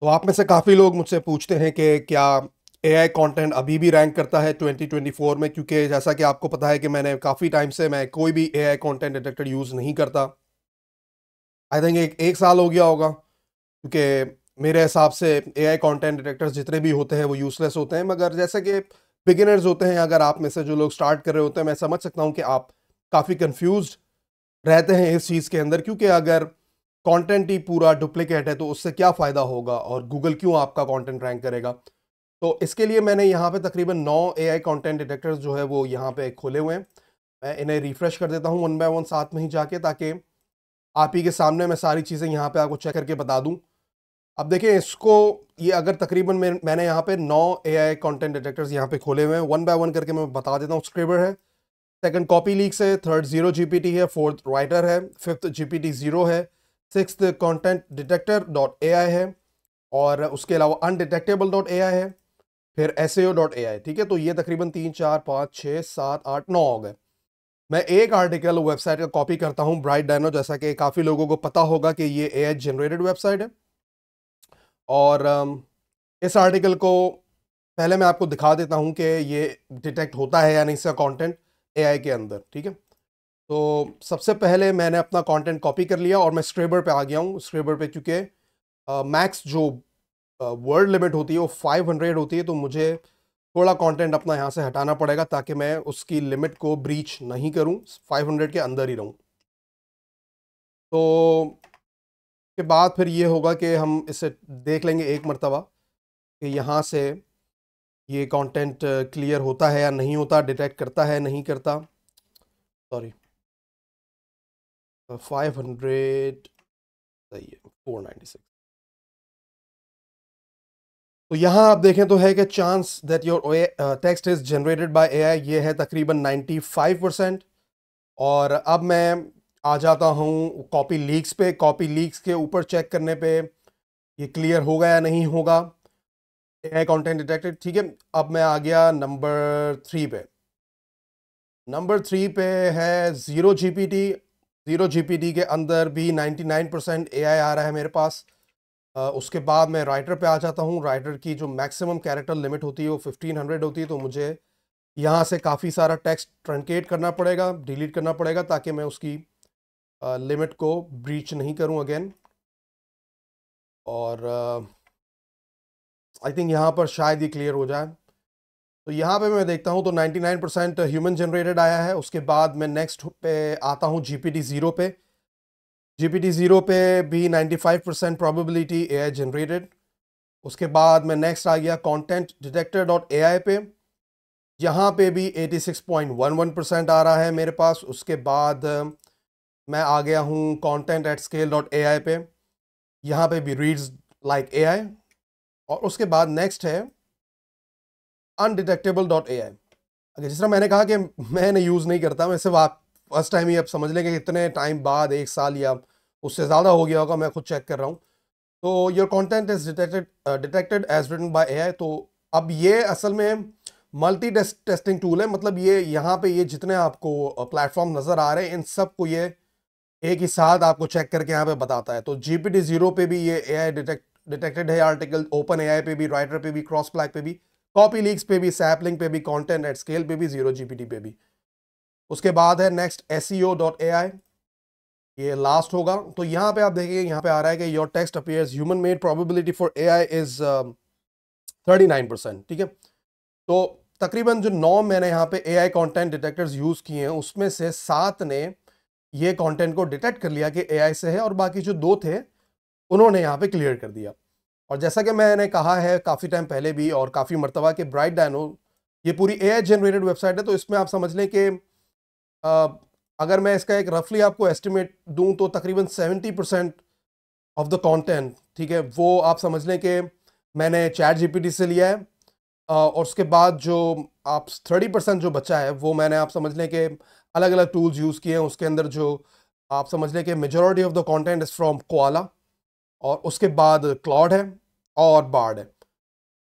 तो आप में से काफ़ी लोग मुझसे पूछते हैं कि क्या एआई कंटेंट अभी भी रैंक करता है 2024 में, क्योंकि जैसा कि आपको पता है कि मैंने काफ़ी टाइम से मैं कोई भी एआई कंटेंट डिटेक्टर यूज़ नहीं करता। आई थिंक एक साल हो गया होगा, क्योंकि मेरे हिसाब से एआई कंटेंट डिटेक्टर्स जितने भी होते हैं वो यूज़लेस होते हैं। मगर जैसे कि बिगिनर्स होते हैं, अगर आप में से जो लोग स्टार्ट कर रहे होते हैं, मैं समझ सकता हूँ कि आप काफ़ी कंफ्यूज्ड रहते हैं इस चीज़ के अंदर, क्योंकि अगर कंटेंट ही पूरा डुप्लीकेट है तो उससे क्या फ़ायदा होगा और गूगल क्यों आपका कंटेंट रैंक करेगा। तो इसके लिए मैंने यहाँ पे तकरीबन 9 एआई कंटेंट डिटेक्टर्स जो है वो यहाँ पे खोले हुए हैं। मैं इन्हें रिफ्रेश कर देता हूँ वन बाय वन साथ में ही जाके, ताकि आप ही के सामने मैं सारी चीज़ें यहाँ पे आपको चेक करके बता दूँ। अब देखिए इसको, ये अगर तकरीबन मैंने यहाँ पे 9 एआई कंटेंट डिटेक्टर्स यहाँ पे खोले हुए हैं, वन बाय वन करके मैं बता देता हूँ। स्क्रिबर है, सेकंड कॉपी लीक्स है, थर्ड जीरो जीपीटी है, फोर्थ राइटर है, फिफ्थ जीपीटी जीरो है, sixth content detector dot A I है, और उसके अलावा अनडिटेक्टेबल डॉट ए आई है, फिर एसएओ डॉट ए आई। ठीक है, तो ये तकरीबन 3 4 5 6 7 8 9 हो गए। मैं एक आर्टिकल वेबसाइट का कॉपी करता हूँ, ब्राइट डायनो, जैसा कि काफ़ी लोगों को पता होगा कि ये एआई जनरेटेड वेबसाइट है। और इस आर्टिकल को पहले मैं आपको दिखा देता हूँ कि ये डिटेक्ट होता है या नहीं इसका कंटेंट एआई के अंदर। ठीक है, तो सबसे पहले मैंने अपना कंटेंट कॉपी कर लिया और मैं स्क्रेबर पे आ गया हूँ। स्क्रेबर पे क्योंकि मैक्स जो वर्ड लिमिट होती है वो 500 होती है, तो मुझे थोड़ा कंटेंट अपना यहाँ से हटाना पड़ेगा ताकि मैं उसकी लिमिट को ब्रीच नहीं करूँ, 500 के अंदर ही रहूँ। तो के बाद फिर ये होगा कि हम इसे देख लेंगे एक मर्तबा कि यहाँ से ये कंटेंट क्लियर होता है या नहीं होता, डिटेक्ट करता है नहीं करता। सॉरी, 500 सही है, 496। तो यहाँ आप देखें तो है कि chance that your text is generated by AI, ये है तकरीबन 95%। और अब मैं आ जाता हूँ कॉपी लीक्स पे। कॉपी लीक्स के ऊपर चेक करने पे ये क्लियर होगा या नहीं होगा एआई कंटेंट डिटेक्टेड। ठीक है, अब मैं आ गया नंबर 3 पे। नंबर 3 पे है ज़ीरो जीपीटी। ज़ीरो जीपीटी के अंदर भी 99% एआई आ रहा है मेरे पास। उसके बाद मैं राइटर पे आ जाता हूँ। राइटर की जो मैक्सिमम कैरेक्टर लिमिट होती है वो 1500 होती है, तो मुझे यहाँ से काफ़ी सारा टेक्स्ट ट्रंकेट करना पड़ेगा, डिलीट करना पड़ेगा, ताकि मैं उसकी लिमिट को ब्रीच नहीं करूँ अगेन। और आई थिंक यहाँ पर शायद ये क्लियर हो जाए। तो यहाँ पे मैं देखता हूँ तो 99% ह्यूमन जनरेटेड आया है। उसके बाद मैं नेक्स्ट पे आता हूँ जीपीटी ज़ीरो पे। जीपीटी ज़ीरो पे भी 95% प्रोबेबिलिटी एआई जनरेटेड। उसके बाद मैं नेक्स्ट आ गया content detector dot A I पे। यहाँ पे भी 86.11% आ रहा है मेरे पास। उसके बाद मैं आ गया हूँ content at scale dot A I पे। यहाँ पे भी रीड्स लाइक ए आई। और उसके बाद नेक्स्ट है अनडिटेक्टेबल डॉट ए आई। अगर जिस तरह मैंने कहा कि मैं इन्हें यूज़ नहीं करता, मैं सिर्फ आप फर्स्ट टाइम ही अब समझ लें कि इतने टाइम बाद, एक साल या उससे ज़्यादा हो गया होगा, मैं खुद चेक कर रहा हूँ। तो your content is detected as written by AI. तो अब ये असल में मल्टी टेस्टिंग टूल है। मतलब ये यहाँ पे ये जितने आपको प्लेटफॉर्म नज़र आ रहे हैं, इन सब को ये एक ही साथ आपको चेक करके यहाँ पे बताता है। तो जीपीटी ज़ीरो पे भी ये एआई डिटेक्टेड है आर्टिकल, ओपन एआई पे भी, राइटर पे भी, क्रॉस फ्लैग पे भी, कॉपी लीक्स पे भी, सैपलिंग पे भी, कंटेंट एट स्केल पे भी, ज़ीरो जीपीटी पे भी। उसके बाद है नेक्स्ट एसईओ डॉट ए आई, ये लास्ट होगा। तो यहाँ पे आप देखिए, यहाँ पे आ रहा है कि your text appears human made, probability for AI is 39%। ठीक है, तो तकरीबन जो 9 मैंने यहाँ पे एआई कंटेंट डिटेक्टर्स यूज किए हैं, उसमें से 7 ने ये कंटेंट को डिटेक्ट कर लिया कि एआई से है, और बाकी जो 2 थे उन्होंने यहाँ पे क्लियर कर दिया। और जैसा कि मैंने कहा है काफ़ी टाइम पहले भी और काफ़ी मर्तबा कि ब्राइट डायनो ये पूरी एआई जनरेटेड वेबसाइट है। तो इसमें आप समझ लें कि अगर मैं इसका एक रफली आपको एस्टिमेट दूं तो तकरीबन 70% ऑफ द कंटेंट, ठीक है, वो आप समझ लें कि मैंने चैट जीपीटी से लिया है। और उसके बाद जो आप 30% जो बचा है वो मैंने, आप समझ लें कि अलग अलग टूल्स यूज़ किए हैं। उसके अंदर जो आप समझ लें कि majority of the content is from koala, और उसके बाद क्लॉड है और बार्ड है।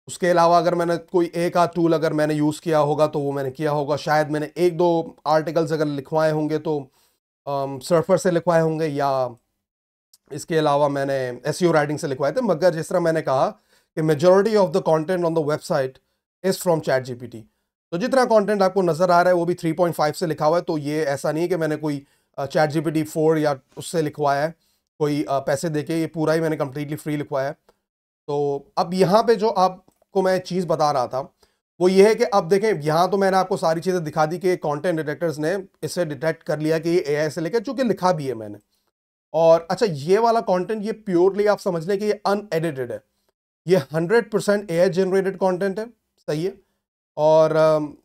उसके अलावा अगर मैंने कोई एक आध टूल अगर मैंने यूज़ किया होगा तो वो मैंने किया होगा। शायद मैंने एक दो आर्टिकल्स अगर लिखवाए होंगे तो सर्फर से लिखवाए होंगे, या इसके अलावा मैंने एसईओ राइटिंग से लिखवाए थे, मगर जिस तरह मैंने कहा कि majority of the content on the website is from chat GPT. तो जितना कंटेंट आपको नजर आ रहा है वो भी 3.5 से लिखा हुआ है। तो ये ऐसा नहीं है कि मैंने कोई चैट जीपीटी 4 या उससे लिखवाया है कोई पैसे देके, ये पूरा ही मैंने कंप्लीटली फ्री लिखवाया है। तो अब यहाँ पे जो आपको मैं चीज़ बता रहा था वो ये है कि अब देखें, यहाँ तो मैंने आपको सारी चीज़ें दिखा दी कि कंटेंट डिटेक्टर्स ने इसे डिटेक्ट कर लिया कि ये एआई से लेकर, चूंकि लिखा भी है मैंने। और अच्छा, ये वाला कंटेंट ये प्योरली आप समझ लें कि ये अनएडिटेड है, ये 100% एआई जनरेटेड कंटेंट है। सही है। और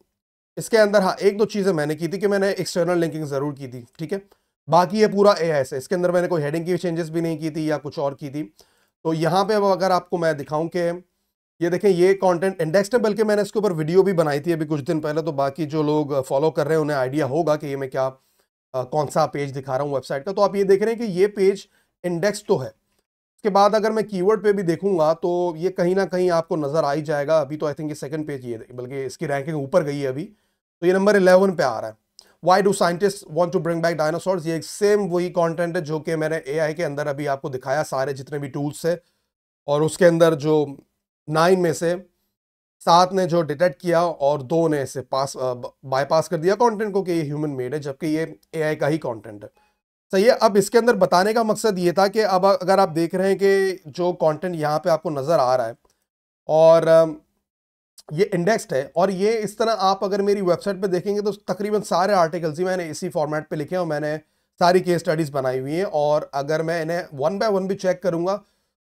इसके अंदर हाँ एक दो चीज़ें मैंने की थी कि मैंने एक्सटर्नल लिंकिंग ज़रूर की थी, ठीक है। बाकी ये पूरा एआई से, इसके अंदर मैंने कोई हेडिंग की चेंजेस भी नहीं की थी या कुछ और की थी। तो यहाँ पे अब अगर आपको मैं दिखाऊं कि ये देखें ये कंटेंट इंडेक्स्ड है, बल्कि मैंने इसके ऊपर वीडियो भी बनाई थी अभी कुछ दिन पहले, तो बाकी जो लोग फॉलो कर रहे हैं उन्हें आइडिया होगा कि ये मैं क्या कौन सा पेज दिखा रहा हूँ वेबसाइट का। तो आप ये देख रहे हैं कि ये पेज इंडेक्स तो है। उसके बाद अगर मैं कीवर्ड पे भी देखूंगा तो ये कहीं ना कहीं आपको नजर आ ही जाएगा। अभी तो आई थिंक ये सेकंड पेज, ये बल्कि इसकी रैंकिंग ऊपर गई है अभी, तो ये नंबर 11 पे आ रहा है। Why do scientist want to bring back dinosaurs, ये सेम वही कंटेंट है जो कि मैंने एआई के अंदर अभी आपको दिखाया, सारे जितने भी टूल्स है। और उसके अंदर जो 9 में से 7 ने जो डिटेक्ट किया और 2 ने इसे बाईपास कर दिया कंटेंट को कि ये ह्यूमन मेड है, जबकि ये एआई का ही कंटेंट है। सही है। अब इसके अंदर बताने का मकसद ये था कि अब अगर आप देख रहे हैं कि जो कंटेंट यहाँ पे आपको नज़र आ रहा है और ये इंडेक्स्ड है, और ये इस तरह आप अगर मेरी वेबसाइट पे देखेंगे तो तकरीबन सारे आर्टिकल्स ही मैंने इसी फॉर्मेट पे लिखे हैं और मैंने सारी केस स्टडीज़ बनाई हुई हैं। और अगर मैं इन्हें वन बाय वन भी चेक करूँगा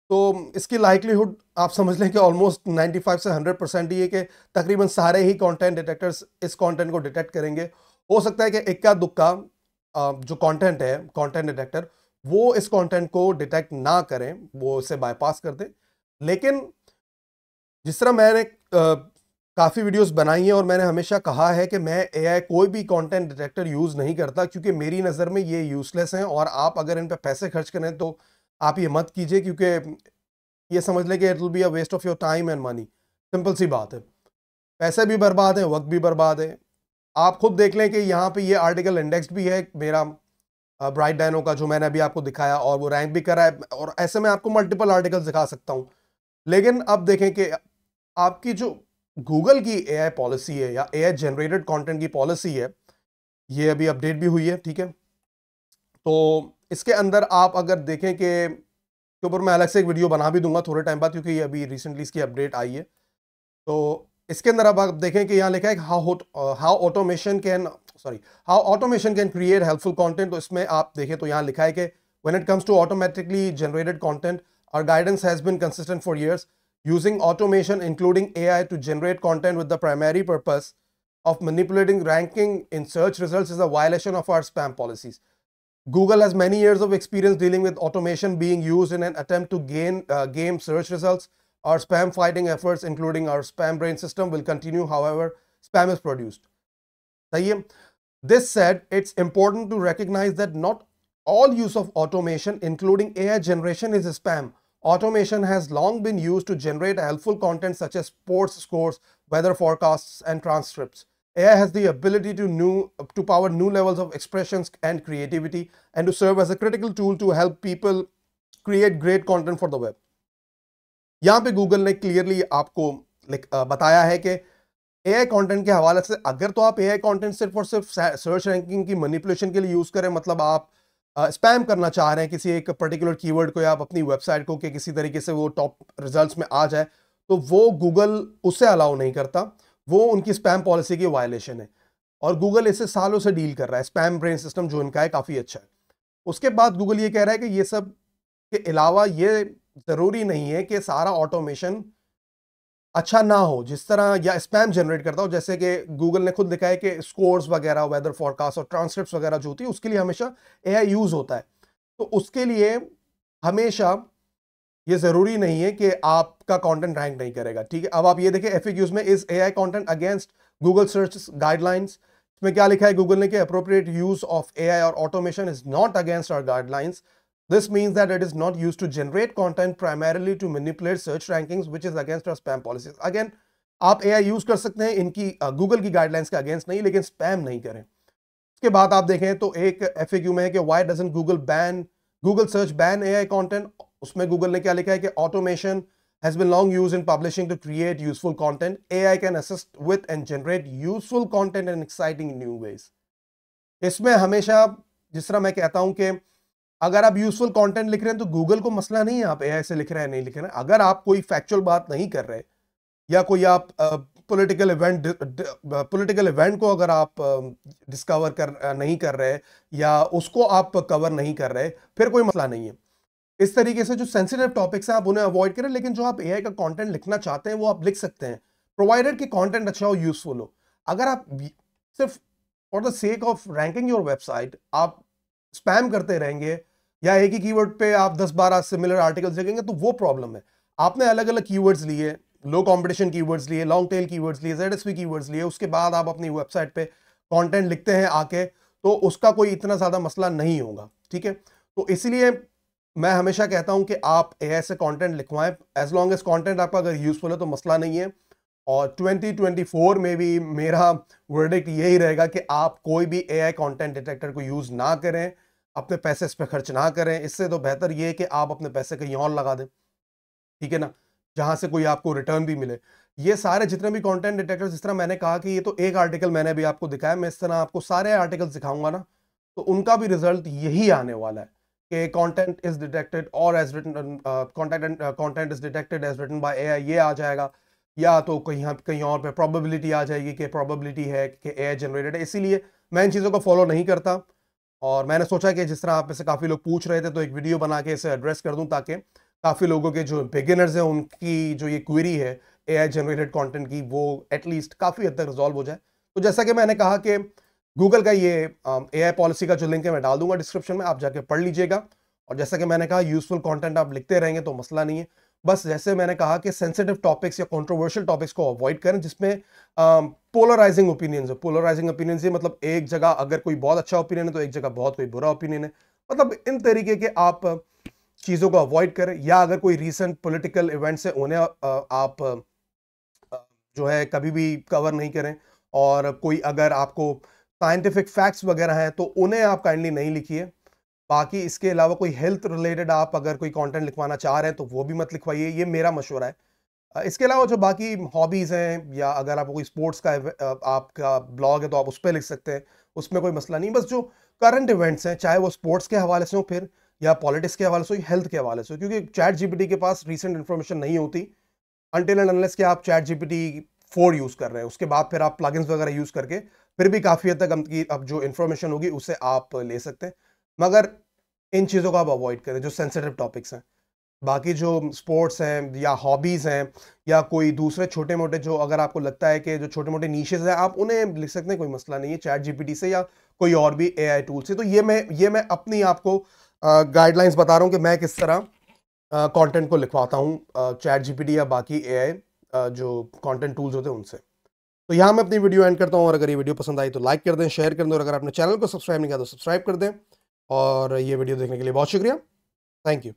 तो इसकी लाइकलीहुड आप समझ लें कि ऑलमोस्ट 95 से 100% ही है कि तकरीबन सारे ही कंटेंट डिटेक्टर्स इस कंटेंट को डिटेक्ट करेंगे। हो सकता है कि इक्का दुक्का जो कंटेंट है, कंटेंट डिटेक्टर वो इस कंटेंट को डिटेक्ट ना करें, वो इसे बाईपास कर दें। लेकिन जिस तरह मैंने काफ़ी वीडियोस बनाई हैं और मैंने हमेशा कहा है कि मैं एआई कोई भी कंटेंट डिटेक्टर यूज़ नहीं करता, क्योंकि मेरी नज़र में ये यूज़लेस हैं। और आप अगर इन पे पैसे खर्च करें तो आप ये मत कीजिए, क्योंकि ये समझ लें कि it will be a waste of your time and money. Simple सी बात है, पैसे भी बर्बाद है, वक्त भी बर्बाद है। आप खुद देख लें कि यहाँ पे ये आर्टिकल इंडेक्स्ड भी है मेरा ब्राइट डायनो का, जो मैंने अभी आपको दिखाया, और वो रैंक भी करा है। और ऐसे में आपको मल्टीपल आर्टिकल्स दिखा सकता हूँ। लेकिन अब देखें कि आपकी जो गूगल की एआई पॉलिसी है या एआई जनरेटेड कंटेंट की पॉलिसी है, ये अभी अपडेट भी हुई है, ठीक है। तो इसके अंदर आप अगर देखें कि के ऊपर मैं अलग से एक वीडियो बना भी दूंगा थोड़े टाइम बाद, क्योंकि ये अभी रिसेंटली इसकी अपडेट आई है। तो इसके अंदर अब आप देखें कि यहाँ लिखा है how automation can create helpful content. तो इसमें आप देखें तो यहाँ लिखा है कि when it comes to automatically generated content, our guidance has been consistent for years, using automation including AI to generate content with the primary purpose of manipulating ranking in search results is a violation of our spam policies. Google has many years of experience dealing with automation being used in an attempt to game search results. Our spam fighting efforts, including our spam brain system, will continue however spam is produced. This said, it's important to recognize that not all use of automation, including AI generation, is spam. Automation has long been used to generate helpful content such as sports scores, weather forecasts, and transcripts. AI has the ability to power new levels of expressions and creativity, and to serve as a critical tool to help people create great content for the web. यहाँ पे Google ने clearly आपको बताया है कि AI content के हवाले से अगर तो आप एआई कंटेंट सिर्फ और सिर्फ सर्च रैंकिंग की मैनिपुलेशन के लिए यूज करें, मतलब आप स्पैम करना चाह रहे हैं किसी एक पर्टिकुलर कीवर्ड को या आप अपनी वेबसाइट को कि किसी तरीके से वो टॉप रिजल्ट्स में आ जाए, तो वो गूगल उससे अलाउ नहीं करता। वो उनकी स्पैम पॉलिसी की वायलेशन है और गूगल इससे सालों से डील कर रहा है। स्पैम ब्रेन सिस्टम जो इनका है काफ़ी अच्छा है। उसके बाद गूगल ये कह रहा है कि ये सब के अलावा ये ज़रूरी नहीं है कि सारा ऑटोमेशन अच्छा ना हो, जिस तरह या स्पैम जनरेट करता हो। जैसे कि गूगल ने खुद लिखा है कि स्कोर्स वगैरह, वेदर फोरकास्ट और ट्रांसक्रिप्ट्स वगैरह जो होती है उसके लिए हमेशा एआई यूज होता है। तो उसके लिए हमेशा ये जरूरी नहीं है कि आपका कंटेंट रैंक नहीं करेगा, ठीक है। अब आप ये देखें एफएक्यूज में, is AI content against Google search guidelines. इसमें क्या लिखा है गूगल ने कि अप्रोप्रिएट यूज ऑफ एआई और automation is not against our guidelines. This means that it is not used to generate content, primarily to manipulate search rankings, which is against our spam policies. Again, आप AI use कर सकते हैं इनकी Google की guidelines के against नहीं, लेकिन spam नहीं करें। उसके बाद आप देखें तो एक FAQ में है कि why doesn't Google ban Google search ban AI content, उसमें गूगल ने क्या लिखा है कि automation has been long used in publishing to create useful content. AI can assist with and generate useful content in exciting new ways. इसमें हमेशा जिस तरह मैं कहता हूं कि अगर आप यूजफुल कंटेंट लिख रहे हैं तो गूगल को मसला नहीं है आप एआई से लिख रहे हैं नहीं लिख रहे हैं। अगर आप कोई फैक्चुअल बात नहीं कर रहे या कोई आप पॉलिटिकल इवेंट को अगर आप डिस्कवर नहीं कर रहे या उसको आप कवर नहीं कर रहे, फिर कोई मसला नहीं है। इस तरीके से जो सेंसिटिव टॉपिक्स हैं आप उन्हें अवॉइड करें, लेकिन जो आप एआई का कंटेंट लिखना चाहते हैं वो आप लिख सकते हैं, प्रोवाइडेड कि कंटेंट अच्छा हो, यूजफुल हो। अगर आप सिर्फ for the sake of ranking your website आप स्पैम करते रहेंगे या एक ही कीवर्ड पे आप 10-12 सिमिलर आर्टिकल्स लिखेंगे तो वो प्रॉब्लम है। आपने अलग अलग कीवर्ड्स लिए, लो कंपटीशन कीवर्ड्स लिए, लॉन्ग टेल कीवर्ड्स लिए, ZSP कीवर्ड्स लिए, उसके बाद आप अपनी वेबसाइट पे कंटेंट लिखते हैं आके, तो उसका कोई इतना ज़्यादा मसला नहीं होगा, ठीक है। तो इसलिए मैं हमेशा कहता हूं कि आप एआई से कंटेंट लिखवाएं, एज लॉन्ग एज कंटेंट आपका अगर यूजफुल है तो मसला नहीं है। और 2024 में भी मेरा वर्डिक्ट यही रहेगा कि आप कोई भी एआई कंटेंट डिटेक्टर को यूज ना करें, अपने पैसे इस पर खर्च ना करें। इससे तो बेहतर ये है कि आप अपने पैसे कहीं और लगा दें, ठीक है ना, जहां से कोई आपको रिटर्न भी मिले। ये सारे जितने भी कंटेंट डिटेक्टर्स, जिस तरह मैंने कहा कि ये तो एक आर्टिकल मैंने भी आपको दिखाया, मैं इस तरह आपको सारे आर्टिकल्स दिखाऊंगा ना, तो उनका भी रिजल्ट यही आने वाला है कि कंटेंट इज डिटेक्टेड और as written content is detected as written by AI, ये आ जाएगा। या तो कहीं और पे प्रोबेबिलिटी आ जाएगी कि प्रोबेबिलिटी है कि एआई जनरेटेड है। इसीलिए मैं इन चीज़ों को फॉलो नहीं करता और मैंने सोचा कि जिस तरह आप में से काफ़ी लोग पूछ रहे थे तो एक वीडियो बना के इसे एड्रेस कर दूं, ताकि काफ़ी लोगों के जो बिगिनर्स हैं उनकी जो ये क्वेरी है एआई जनरेटेड कंटेंट की, वो एटलीस्ट काफ़ी हद तक रिजॉल्व हो जाए। तो जैसा कि मैंने कहा कि गूगल का ये एआई पॉलिसी का जो लिंक है मैं डाल दूंगा डिस्क्रिप्शन में, आप जाके पढ़ लीजिएगा। और जैसा कि मैंने कहा यूजफुल कंटेंट आप लिखते रहेंगे तो मसला नहीं है। बस जैसे मैंने कहा कि सेंसिटिव टॉपिक्स या कंट्रोवर्शियल टॉपिक्स को अवॉइड करें जिसमें पोलराइजिंग ओपिनियंस है। पोलराइजिंग ओपिनियंस ये मतलब एक जगह अगर कोई बहुत अच्छा ओपिनियन है तो एक जगह बहुत कोई बुरा ओपिनियन है, मतलब इन तरीके के आप चीज़ों को अवॉइड करें। या अगर कोई रीसेंट पॉलिटिकल इवेंट्स है उन्हें आप जो है कभी भी कवर नहीं करें। और कोई अगर आपको साइंटिफिक फैक्ट्स वगैरह हैं तो उन्हें आप काइंडली नहीं लिखिए। बाकी इसके अलावा कोई हेल्थ रिलेटेड आप अगर कोई कंटेंट लिखवाना चाह रहे हैं तो वो भी मत लिखवाइए, ये मेरा मशवरा है। इसके अलावा जो बाकी हॉबीज़ हैं या अगर आपको कोई स्पोर्ट्स का आपका ब्लॉग है तो आप उस पर लिख सकते हैं, उसमें कोई मसला नहीं। बस जो करंट इवेंट्स हैं, चाहे वो स्पोर्ट्स के हवाले से हो फिर या पॉलिटिक्स के हवाले से हो, हेल्थ के हवाले से हो, क्योंकि चैट जीपीटी के पास रिसेंट इन्फॉर्मेशन नहीं होती अनटिल एंड अनलेस कि आप चैट जीपीटी 4 यूज़ कर रहे हैं। उसके बाद फिर आप प्लगइन्स वगैरह यूज़ करके फिर भी काफ़ी हद तक अब जो इन्फॉर्मेशन होगी उसे आप ले सकते हैं। मगर इन चीज़ों को आप अवॉइड करें जो सेंसिटिव टॉपिक्स हैं। बाकी जो स्पोर्ट्स हैं या हॉबीज़ हैं या कोई दूसरे छोटे मोटे, जो अगर आपको लगता है कि जो छोटे मोटे नीशेज़ हैं आप उन्हें लिख सकते हैं, कोई मसला नहीं है चैट जीपीटी से या कोई और भी एआई टूल से। तो ये मैं अपनी आपको गाइडलाइंस बता रहा हूँ कि मैं किस तरह कंटेंट को लिखवाता हूँ चैट जीपीटी या बाकी एआई जो कंटेंट टूल्स होते हैं उनसे। तो यहाँ मैं अपनी वीडियो एंड करता हूँ, और अगर ये वीडियो पसंद आई तो लाइक कर दें, शेयर कर दें, और अगर आपने चैनल को सब्सक्राइब नहीं किया तो सब्सक्राइब कर दें। और ये वीडियो देखने के लिए बहुत शुक्रिया, थैंक यू।